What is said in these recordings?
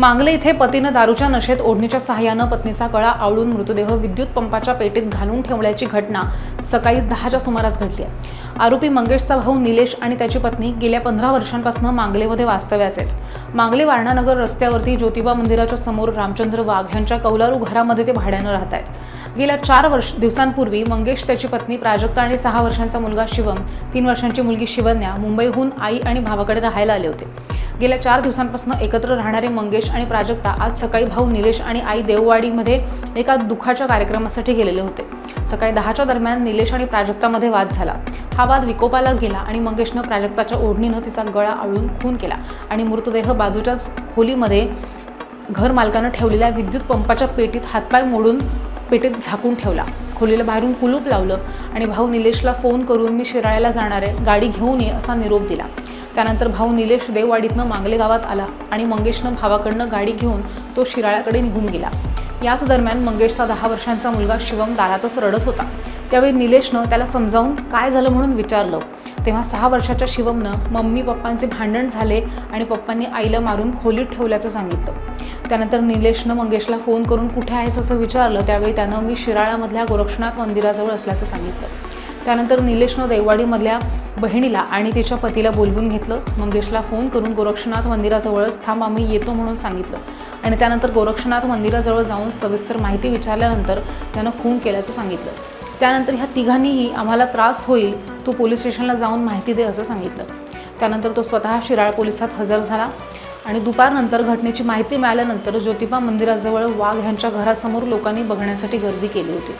मांगले इथे पतीनं दारूच्या नशेत ओढणीच्या सहाय्यानं पत्नीचा गळा आवळून मृतदेह विद्युत पंपाच्या पेटीत घालून ठेवल्याची घटना सकाळी 10च्या सुमारास घडली आहे। आरोपी मंगेशचा भाऊ निलेश आणि त्याची पत्नी गेल्या 15 वर्षांपासून मांगलेमध्ये वास्तव्यास आहेत। मांगले वारणानगर रस्त्यावरती ज्योतिबा मंदिराच्या समोर रामचंद्र वाघ यांच्या कौलारू घरामध्ये ते भाड्यानं राहत आहेत। गेल्या 4 दिवसांपूर्वी मंगेश, त्याची पत्नी प्राजक्ता आणि 6 वर्षांचा मुलगा शिवम, 3 वर्षांची मुलगी शिवन्या मुंबईहून आई आणि भावाकडे राहायला आले होते। गेल्या 4 दिवसांपासून एकत्र राहणारे मंगेश आणि प्राजक्ता आज सकाळी भाऊ निलेश आणि आई देववाडीमध्ये एका दुःखाच्या कार्यक्रमासाठी गेलेले होते। सकाळी 10च्या दरम्यान निलेश आणि प्राजक्तामध्ये वाद झाला। हा वाद विकोपाला गेला आणि मंगेशनं प्राजक्ताच्या ओढणीनं तिचा गळा आवळून खून केला आणि मृतदेह बाजूच्याच खोलीमध्ये घर मालकानं ठेवलेल्या विद्युत पंपाच्या पेटीत हातपाय मोडून पेटीत झाकून ठेवला। खोलीला बाहेरून कुलूप लावलं आणि भाऊ निलेशला फोन करून मी शिराळ्याला जाणार आहे, गाडी घेऊन ये असा निरोप दिला। त्यानंतर भाऊ निलेश देववाडीतनं मांगले गावात आला आणि मंगेशनं भावाकडनं गाडी घेऊन तो शिराळ्याकडे निघून गेला। याच दरम्यान मंगेशचा 10 वर्षांचा मुलगा शिवम दारातच रडत होता। त्यावेळी निलेशनं त्याला समजावून काय झालं म्हणून विचारलं, तेव्हा 6 वर्षाच्या शिवमनं मम्मी पप्पांचे भांडण झाले आणि पप्पांनी आईला मारून खोलीत ठेवल्याचं सांगितलं। त्यानंतर निलेशनं मंगेशला फोन करून कुठे आहेस असं विचारलं। त्यावेळी त्यानं मी शिराळ्यामधल्या गोरक्षनाथ मंदिराजवळ असल्याचं सांगितलं। त्यानंतर निलेशनं देववाडीमधल्या बहिणीला आणि तिच्या पतीला बोलवून घेतलं। मंगेशला फोन करून गोरक्षनाथ मंदिराजवळच थांब, आम्ही येतो म्हणून सांगितलं आणि त्यानंतर गोरक्षनाथ मंदिराजवळ जाऊन सविस्तर माहिती विचारल्यानंतर त्यानं खून केल्याचं सांगितलं। त्यानंतर ह्या तिघांनीही आम्हाला त्रास होईल, तू पोलीस स्टेशनला जाऊन माहिती दे असं सांगितलं। त्यानंतर तो स्वतः शिराळ पोलिसात हजर झाला आणि दुपारनंतर घटनेची माहिती मिळाल्यानंतर ज्योतिबा मंदिराजवळ वाघ यांच्या घरासमोर लोकांनी बघण्यासाठी गर्दी केली होती।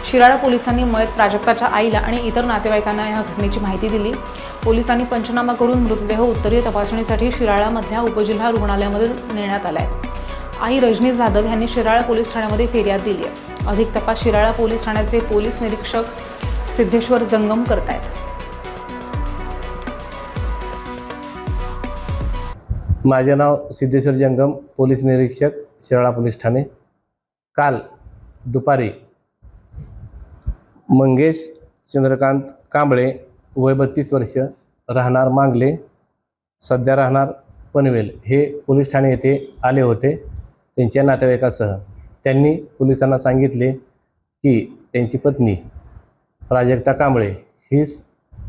शिराळा पोलिसांनी मयत प्राजक्ताच्या आईला आणि इतर नातेवाईकांना या घटनेची माहिती दिली। पोलिसांनी पंचनामा करून मृतदेह उत्तरीय तपासणीसाठी शिराळामधल्या उपजिल्हा रुग्णालयामध्ये नेण्यात आलाय। आई रजनी जाधव यांनी शिराळा पोलीस ठाण्यामध्ये फिर्याद दिली आहे। अधिक तपास शिराळा पोलीस ठाण्याचे पोलीस निरीक्षक सिद्धेश्वर जंगम करतायत। माझे नाव सिद्धेश्वर जंगम, पोलीस निरीक्षक, शिराळा पोलीस ठाणे। काल दुपारी मंगेश चंद्रकांत कांबळे, वय 32 वर्ष, राहणार मांगले, सध्या राहणार पनवेल, हे पोलीस ठाणे येथे आले होते त्यांच्या नातेवाईकासह। त्यांनी पोलिसांना सांगितले की त्यांची पत्नी प्राजक्ता कांबळे हीच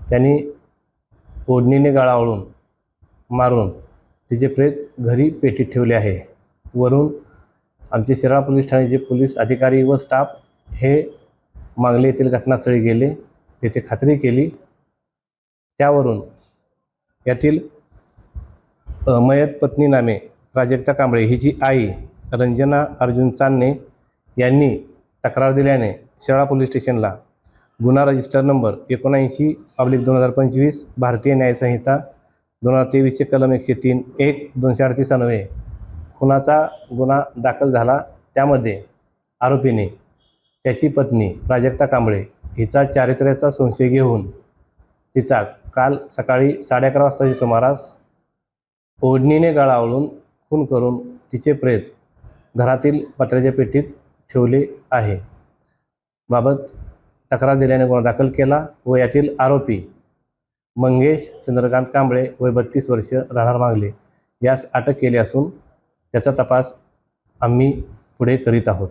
त्यांनी ओढणीने गळा आवळून मारून तिचे प्रेत घरी पेटीत ठेवले आहे। वरून आमचे शिराळा पोलीस ठाण्याचे पोलीस अधिकारी व स्टाफ हे मांगले येथील घटनास्थळी गेले, तेथे खात्री केली। त्यावरून यातील मयत पत्नी नामे प्राजक्ता कांबळे हिची आई रंजना अर्जुन चांदणे यांनी तक्रार दिल्याने शिराळा पोलीस स्टेशनला गुन्हा रजिस्टर नंबर 79/2025 भारतीय न्यायसंहिता 2023 कलम 103 1 238 अन्वये खुनाचा गुन्हा दाखल झाला। त्यामध्ये आरोपीने त्याची पत्नी प्राजक्ता कांबळे हिचा चारित्र्याचा संशय घेऊन तिचा काल सकाळी 11:30 वाजताच्या सुमारास ओढणीने गळा आवळून खून करून तिचे प्रेत घरातील पत्र्याच्या पेटीत ठेवले आहे। बाबत तक्रार दिल्याने गुन्हा दाखल केला व यातील आरोपी मंगेश चंद्रकांत कांबळे, वय 32 वर्ष, राहणार मांगले, यास अटक केली असून त्याचा तपास आम्ही पुढे करीत आहोत।